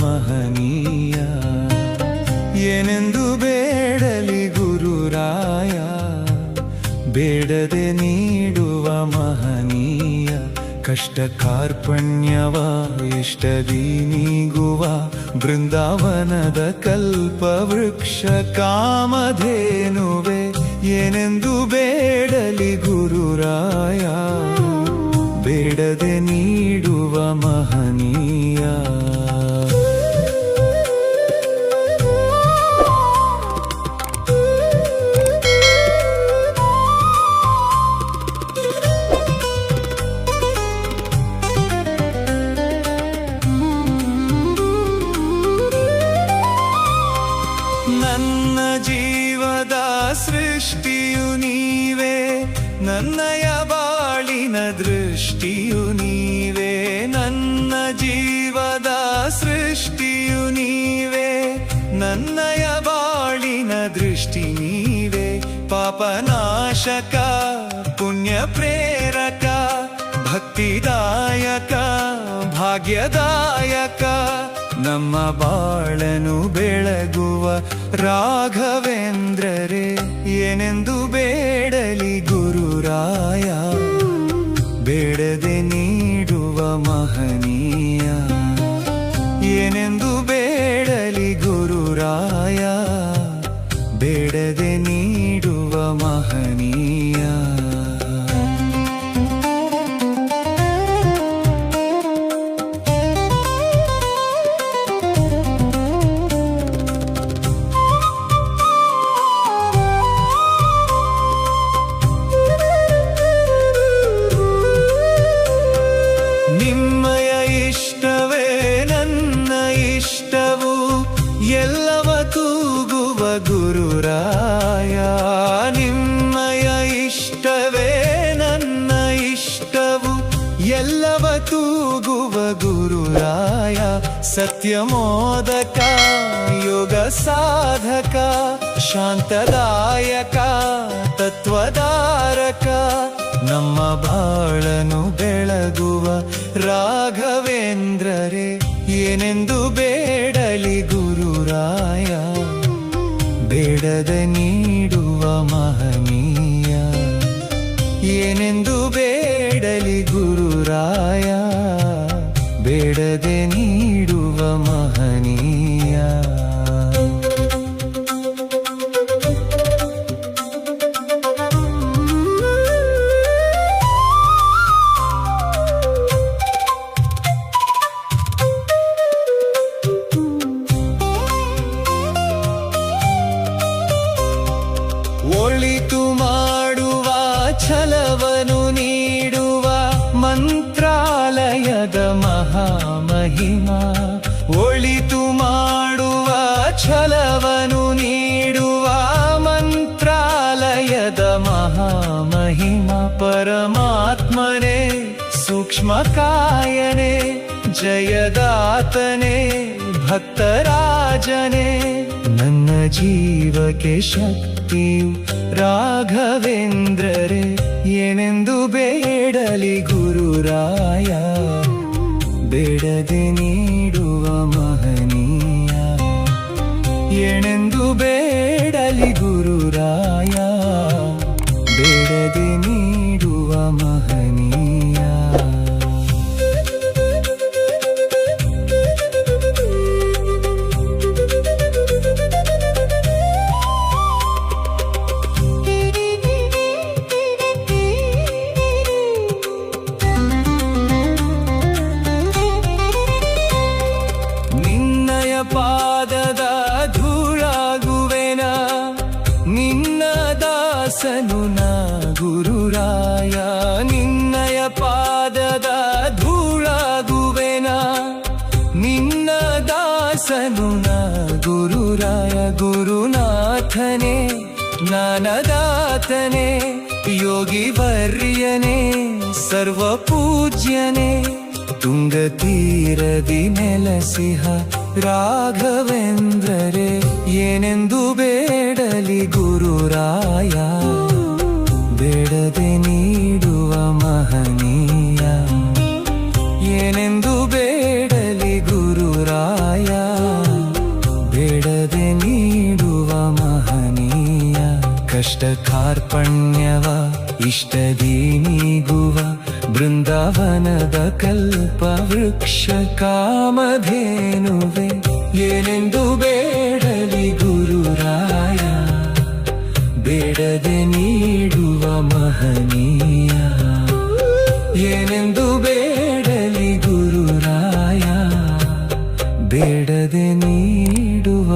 ಮಹನೀಯ. ಏನೆಂದು ಬೇಡಲಿ ಗುರುರಾಯ, ಬೇಡದೆ ನೀಡುವ ಮಹನೀಯ. ಕಷ್ಟ ಕಾರ್ಪಣ್ಯವ ಇಷ್ಟದಿ ನೀಗುವ ಬೃಂದಾವನದ ಕಲ್ಪವೃಕ್ಷ ಕಾಮಧೇನುವೆ. ಏನೆಂದು ಬೇಡಲಿ ಗುರುರಾಯ, ಬೇಡದೆ ನೀಡುವ ಮಹನೀಯ. ನನ್ನ ಜೀವದ ಸೃಷ್ಟಿಯು ನೀವೇ, ನನ್ನಯ ಬಾಳಿನ ದೃಷ್ಟಿಯು ನೀವೇ. ನನ್ನ ಜೀವದ ಸೃಷ್ಟಿಯು ನೀವೇ, ನನ್ನಯ ಬಾಳಿನ ದೃಷ್ಟಿ ನೀವೇ. ಪಾಪನಾಶಕ ಪುಣ್ಯ ಪ್ರೇರಕ, ಭಕ್ತಿದಾಯಕ ಭಾಗ್ಯದಾಯಕ, ನಮ್ಮ ಬಾಳನು ಬೆಳಗುವ ರಾಘವೇಂದ್ರರೇ. ಏನೆಂದು ಬೇಡಲಿ ಗುರುರಾಯ, ಬೇಡದೆ ನೀಡುವ ಮಹನೀಯ. ಏನೆಂದು ಬೇಡಲಿ ಗುರುರಾಯ, ಬೇಡದೆ ನೀಡುವ ಮಹನೀಯ. ನಿಮ್ಮಯ ಇಷ್ಟವೇ ನನ್ನ ಇಷ್ಟವು, ಎಲ್ಲವ ತೂಗುವ ಗುರುರಾಯ. ನಿಮ್ಮಯ ಇಷ್ಟವೇ ನನ್ನ ಇಷ್ಟವು, ಎಲ್ಲವ ತೂಗುವ ಗುರುರಾಯ. ಸತ್ಯಮೋದಕ ಯೋಗ ಸಾಧಕ, ಶಾಂತದಾಯಕ ತತ್ವಧಾರಕ, ನಮ್ಮ ಬಾಳನು ಬೆಳಗುವ ರಾಘವೇಂದ್ರರೇ. ಏನೆಂದು ಬೇಡಲಿ ಗುರುರಾಯ, ಬೇಡದೆ ನೀಡುವ ಮಹನೀಯ. ಏನೆಂದು ಬೇಡಲಿ ಗುರುರಾಯ, ಬೇಡದೆ ನೀಡುವ ಮಹನೀಯ. ಒಳಿತು ಮಾಡುವ ಛಲವನು ನೀಡುವ ಮಂತ್ರಾಲಯದ ಮಹಾಮಹಿಮಾ. ಒಳಿತು ಮಾಡುವ ಛಲವನು ನೀಡುವ ಮಂತ್ರಾಲಯದ ಮಹಾಮಹಿಮಾ. ಪರಮಾತ್ಮನೇ ಸೂಕ್ಷ್ಮಕಾಯನೇ, ಜಯದಾತನೇ ಭಕ್ತರಾಜನೇ, ನನ್ನ ಜೀವಕ್ಕೆ ಶಕ್ತಿಯು ರಾಘವೇಂದ್ರರೇ. ಏನೆಂದು ಬೇಡಲಿ ಗುರುರಾಯ, ಬೇಡದೆ ನೀಡುವ ಮಹನೀಯ. ಏನೆಂದು ಬೇಡಲಿ ಗುರುರಾಯ, ಬೇಡದೆ ನೀಡುವ ಮಹನೀಯ. ಪಾದದ ಧೂಳಾಗುವೆನ, ನಿನ್ನ ದಾಸನು ನಾ ಗುರುರಾಯ. ನಿನ್ನಯ ಪಾದದ ಧೂಳಾಗುವೆನ, ನಿನ್ನ ದಾಸನು ನಾ ಗುರುರಾಯ. ಗುರುನಾಥನೇ ಜ್ಞಾನದಾತನೇ, ಯೋಗಿ ವರ್ಯನೇ ಸರ್ವ ಪೂಜ್ಯನೇ, ತುಂಗತೀರದಿ ನೆಲಸಿಹ ರಾಘವೇಂದ್ರರೇ. ಏನೆಂದು ಬೇಡಲಿ ಗುರುರಾಯ, ಬೇಡದೆ ನೀಡುವ ಮಹನೀಯ. ಏನೆಂದು ಬೇಡಲಿ ಗುರುರಾಯ, ಕಷ್ಟ ಕಾರ್ಪಣ್ಯವ ಇಷ್ಟದಿ ನೀಗುವ ಬೃಂದಾವನದ ಕಲ್ಪ ವೃಕ್ಷ ಕಾಮಧೇನುವೆ ಏನೆಂದು ಬೇಡಲಿ ಗುರುರಾಯ ಬೇಡದೆ ನೀಡುವ ಮಹನೀಯ ಏನೆಂದು ಬೇಡಲಿ ಗುರುರಾಯ ಬೇಡದೆ ನೀಡುವ